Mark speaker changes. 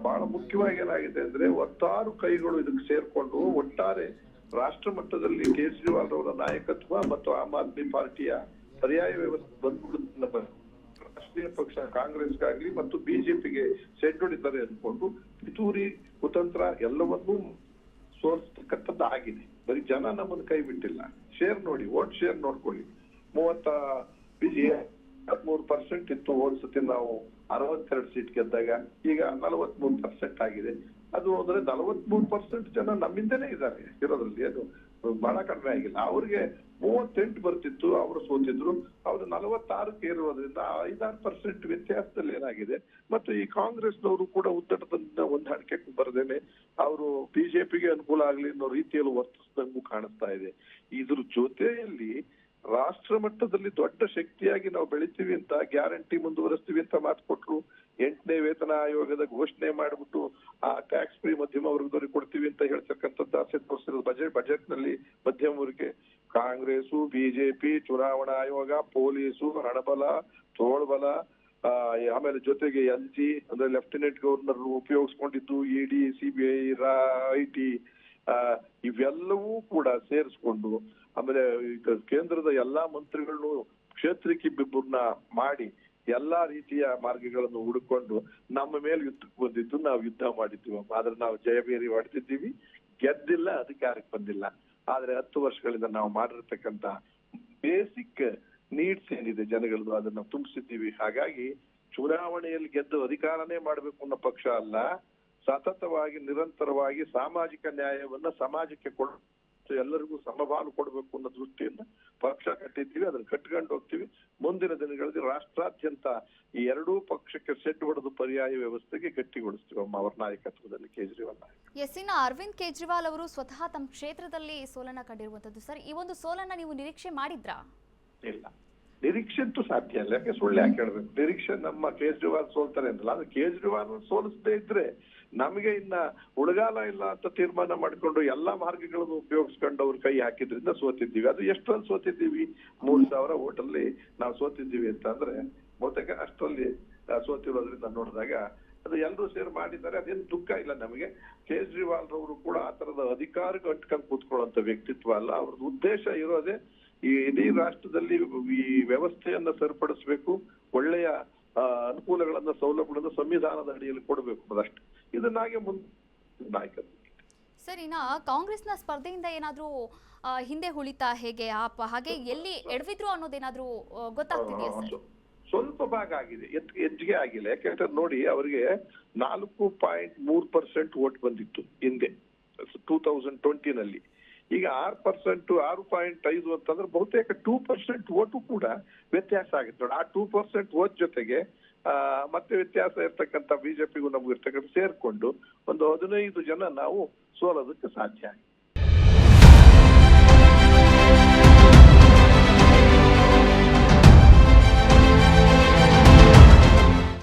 Speaker 1: ಬಹಳ ಮುಖ್ಯವಾಗಿ ಏನಾಗಿದೆ ಅಂದ್ರೆ ಒತ್ತಾರು ಕೈಗಳು ಇದಕ್ಕೆ ಸೇರ್ಕೊಂಡು ಒಟ್ಟಾರೆ ರಾಷ್ಟ್ರ ಮಟ್ಟದಲ್ಲಿ ಕೇಜ್ರಿವಾಲ್ ಅವರ ನಾಯಕತ್ವ ಮತ್ತು ಆಮ್ ಆದ್ಮಿ ಪಾರ್ಟಿಯ ಪರ್ಯಾಯ ವ್ಯವಸ್ಥೆ ಬಂದ್ಬಿಡುತ್ತೆ. ರಾಷ್ಟ್ರೀಯ ಪಕ್ಷ ಕಾಂಗ್ರೆಸ್ಗಾಗ್ಲಿ ಮತ್ತು ಬಿಜೆಪಿಗೆ ಸೆಡ್ಡೊಡಿದ್ದಾರೆ ಅಂದ್ಕೊಂಡು ಪಿತೂರಿ ಕುತಂತ್ರ ಎಲ್ಲವನ್ನೂ ಸೋಲಿಸ್ತಕ್ಕಂಥದ್ದು ಆಗಿದೆ. ಬರೀ ಜನ ನಮ್ಮನ್ನು ಕೈ ಬಿಟ್ಟಿಲ್ಲ. ಶೇರ್ ನೋಡಿ, ವೋಟ್ ಶೇರ್ ನೋಡ್ಕೊಳ್ಳಿ. 33% ಇತ್ತು ಹೋದ ಸತಿ ನಾವು 62 ಸೀಟ್ ಗೆದ್ದಾಗ, ಈಗ 43% ಆಗಿದೆ. ಅದು ಅಂದ್ರೆ 43% ಜನ ನಮ್ಮಿಂದನೇ ಇದ್ದಾರೆ ಇರೋದ್ರಲ್ಲಿ, ಅದು ಬಹಳ ಕಡಿಮೆ ಆಗಿಲ್ಲ. ಅವ್ರಿಗೆ 38 ಬರ್ತಿತ್ತು, ಅವರು ಸೋತಿದ್ರು. ಅವ್ರು 46ಕ್ಕೆ ಇರುವುದರಿಂದ 5-6% ವ್ಯತ್ಯಾಸದಲ್ಲಿ ಏನಾಗಿದೆ. ಮತ್ತು ಈ ಕಾಂಗ್ರೆಸ್ನವರು ಕೂಡ ಉತ್ತರದಿಂದ ಹೊಂದಾಣಿಕೆ ಬರದೇನೆ ಅವರು ಬಿಜೆಪಿಗೆ ಅನುಕೂಲ ಆಗ್ಲಿ ಅನ್ನೋ ರೀತಿಯಲ್ಲಿ ವರ್ತಿಸಿದಂಗೂ ಕಾಣಿಸ್ತಾ ಇದೆ. ಇದ್ರ ಜೊತೆಯಲ್ಲಿ ರಾಷ್ಟ್ರ ಮಟ್ಟದಲ್ಲಿ ದೊಡ್ಡ ಶಕ್ತಿಯಾಗಿ ನಾವು ಬೆಳಿತೀವಿ ಅಂತ, ಗ್ಯಾರಂಟಿ ಮುಂದುವರಿಸ್ತೀವಿ ಅಂತ ಮಾತು ಕೊಟ್ರು. 8ನೇ ವೇತನ ಆಯೋಗದ ಘೋಷಣೆ ಮಾಡಿಬಿಟ್ಟು ಆ ಟ್ಯಾಕ್ಸ್ ಫ್ರೀ ಮಧ್ಯಮ ವರ್ಗದವರಿಗೆ ಕೊಡ್ತೀವಿ ಅಂತ ಹೇಳ್ತಕ್ಕಂಥದ್ದು ಆಸೆ ತೋರಿಸಿರೋದು ಬಜೆಟ್ ನಲ್ಲಿ ಮಧ್ಯಮ ವರ್ಗಕ್ಕೆ ಕಾಂಗ್ರೆಸ್, ಬಿಜೆಪಿ, ಚುನಾವಣಾ ಆಯೋಗ, ಪೊಲೀಸು, ಹಣಬಲ, ತೋಳ್ಬಲ, ಆಮೇಲೆ ಜೊತೆಗೆ LG ಅಂದ್ರೆ ಲೆಫ್ಟಿನೆಂಟ್ ಗವರ್ನರ್ ಉಪಯೋಗಿಸ್ಕೊಂಡಿದ್ದು, ED, CBI, IT ಇವೆಲ್ಲವೂ ಕೂಡ ಸೇರಿಸ್ಕೊಂಡು, ಆಮೇಲೆ ಕೇಂದ್ರದ ಎಲ್ಲಾ ಮಂತ್ರಿಗಳನ್ನು ಕ್ಷೇತ್ರಕ್ಕೆ ಬಿಬ್ಬರನ್ನ ಮಾಡಿ ಎಲ್ಲಾ ರೀತಿಯ ಮಾರ್ಗಗಳನ್ನು ಹುಡುಕೊಂಡು ನಮ್ಮ ಮೇಲೆ ಯುದ್ಧಕ್ಕೆ ಬಂದಿದ್ದು ನಾವು ಯುದ್ಧ ಮಾಡಿದ್ದೀವಿ. ಆದ್ರೆ ನಾವು ಜಯಬೇರಿ ಹೊಡೆದಿದ್ದೀವಿ, ಗೆದ್ದಿಲ್ಲ, ಅಧಿಕಾರಕ್ಕೆ ಬಂದಿಲ್ಲ. ಆದ್ರೆ 10 ವರ್ಷಗಳಿಂದ ನಾವು ಮಾಡಿರ್ತಕ್ಕಂತ ಬೇಸಿಕ್ ನೀಡ್ಸ್ ಏನಿದೆ ಜನಗಳದ್ದು ಅದನ್ನ ತುಂಬಿಸಿದ್ದೀವಿ. ಹಾಗಾಗಿ ಚುನಾವಣೆಯಲ್ಲಿ ಗೆದ್ದು ಅಧಿಕಾರನೇ ಮಾಡ್ಬೇಕು ಅನ್ನೋ ಪಕ್ಷ ಅಲ್ಲ, ಸತತವಾಗಿ ನಿರಂತರವಾಗಿ ಸಾಮಾಜಿಕ ನ್ಯಾಯವನ್ನ ಸಮಾಜಕ್ಕೆ ಎಲ್ಲರಿಗೂ ಸಮಪಾಲು ಕೊಡಬೇಕು ಅನ್ನೋ ದೃಷ್ಟಿಯಿಂದ ಪಕ್ಷ ಕಟ್ಟಿದ್ದೀವಿ. ಅದನ್ನ ಕಟ್ಕೊಂಡು ಹೋಗ್ತೀವಿ. ಮುಂದಿನ ದಿನಗಳಲ್ಲಿ ರಾಷ್ಟ್ರಾದ್ಯಂತ ಈ ಎರಡೂ ಪಕ್ಷಕ್ಕೆ ಸೆಟ್ ಹೊಡೆದು ಪರ್ಯಾಯ ವ್ಯವಸ್ಥೆಗೆ ಗಟ್ಟಿಗೊಳಿಸ್ತೀವಿ ಅವರ ನಾಯಕತ್ವದಲ್ಲಿ ಕೇಜ್ರಿವಾಲ್ ನಾಯಕ.
Speaker 2: ಇನ್ನ ಅರವಿಂದ್ ಕೇಜ್ರಿವಾಲ್ ಅವರು ಸ್ವತಃ ತಮ್ಮ ಕ್ಷೇತ್ರದಲ್ಲಿ ಸೋಲನ್ನ ಕಂಡಿರುವಂತದ್ದು. ಸರ್, ಈ ಒಂದು ಸೋಲನ್ನ ನೀವು ನಿರೀಕ್ಷೆ ಮಾಡಿದ್ರಾ?
Speaker 1: ಇಲ್ಲ, ನಿರೀಕ್ಷೆ ಅಂತೂ ಸಾಧ್ಯ ಇಲ್ಲ. ಯಾಕೆ ಸುಳ್ಳು ಯಾಕೆ ಹೇಳ್ಬೇಕು? ನಿರೀಕ್ಷೆ ನಮ್ಮ ಕೇಜ್ರಿವಾಲ್ ಸೋಲ್ತಾರೆ ಅಂತಲ್ಲ, ಅದು ಕೇಜ್ರಿವಾಲ್ ಸೋಲಿಸದೇ ಇದ್ರೆ ನಮಗೆ ಇನ್ನ ಉಳಗಾಲ ಇಲ್ಲ ಅಂತ ತೀರ್ಮಾನ ಮಾಡ್ಕೊಂಡು ಎಲ್ಲಾ ಮಾರ್ಗಗಳನ್ನು ಉಪಯೋಗಿಸ್ಕೊಂಡು ಅವ್ರ ಕೈ ಹಾಕಿದ್ರಿಂದ ಸೋತಿದ್ದೀವಿ. ಅದು ಎಷ್ಟೊಂದು ಸೋತಿದ್ದೀವಿ, 3000 ಓಟಲ್ಲಿ ನಾವು ಸೋತಿದ್ದೀವಿ ಅಂತ ಅಂದ್ರೆ ಬಹುತೇಕ ಅಷ್ಟರಲ್ಲಿ ಸೋತಿರೋದ್ರಿಂದ ನೋಡಿದಾಗ ಅದು ಎಲ್ಲರೂ ಸೇರ್ ಮಾಡಿದ್ದಾರೆ. ಅದೇನು ದುಃಖ ಇಲ್ಲ ನಮಗೆ. ಕೇಜ್ರಿವಾಲ್ ರವರು ಕೂಡ ಆ ತರದ ಅಧಿಕಾರಕ್ಕೆ ಅಟ್ಕೊಂಡು ಕೂತ್ಕೊಳ್ಳುವಂತ ವ್ಯಕ್ತಿತ್ವ ಅಲ್ಲ. ಅವ್ರದ್ದು ಉದ್ದೇಶ ಇರೋದೇ ಈ ಇಡೀ ರಾಷ್ಟ್ರದಲ್ಲಿ ಈ ವ್ಯವಸ್ಥೆಯನ್ನ ಸರಿಪಡಿಸ್ಬೇಕು, ಒಳ್ಳೆಯ ಅನುಕೂಲಗಳನ್ನ ಸೌಲಭ್ಯಗಳನ್ನ ಸಂವಿಧಾನದ ಅಡಿಯಲ್ಲಿ ಕೊಡಬೇಕು ಅನ್ನೋದಷ್ಟೇ. ಇದನ್ನಾಗೆ ಮುಂದೆ ನಾಯಕತ್ವ.
Speaker 2: ಸರ್, ಇನ್ನ ಕಾಂಗ್ರೆಸ್ನ ಸ್ಪರ್ಧೆಯಿಂದ ಏನಾದ್ರೂ ಹಿಂದೆ ಉಳಿತಾ, ಹೇಗೆ ಹಾಗೆ ಎಲ್ಲಿ ಎಡವಿದ್ರು ಅನ್ನೋದೇನಾದ್ರೂ ಗೊತ್ತಾಗ್ತಿದೆಯಾ ಸರ್?
Speaker 1: ಸ್ವಲ್ಪ ಭಾಗ ಆಗಿದೆ, ಹೆಚ್ಚಿಗೆ ಆಗಿಲ್ಲ. ಯಾಕೆಂದ್ರೆ ನೋಡಿ, ಅವರಿಗೆ 4.3% ವೋಟ್ ಬಂದಿತ್ತು ಹಿಂದೆ 2020 ನಲ್ಲಿ. ಈಗ 6%, 6.5 ಅಂತಂದ್ರೆ ಬಹುತೇಕ 2% ವೋಟು ಕೂಡ ವ್ಯತ್ಯಾಸ ಆಗುತ್ತೆ ನೋಡಿ. ಆ 2% ವೋಟ್ ಜೊತೆಗೆ ಮತ್ತೆ ವ್ಯತ್ಯಾಸ ಇರ್ತಕ್ಕಂಥ ಬಿಜೆಪಿಗೂ ನಮಗೂ ಇರ್ತಕ್ಕಂಥ ಸೇರ್ಕೊಂಡು ಒಂದು 15 ಜನ ನಾವು ಸೋಲೋದಕ್ಕೆ ಸಾಧ್ಯ ಆಗಿದೆ.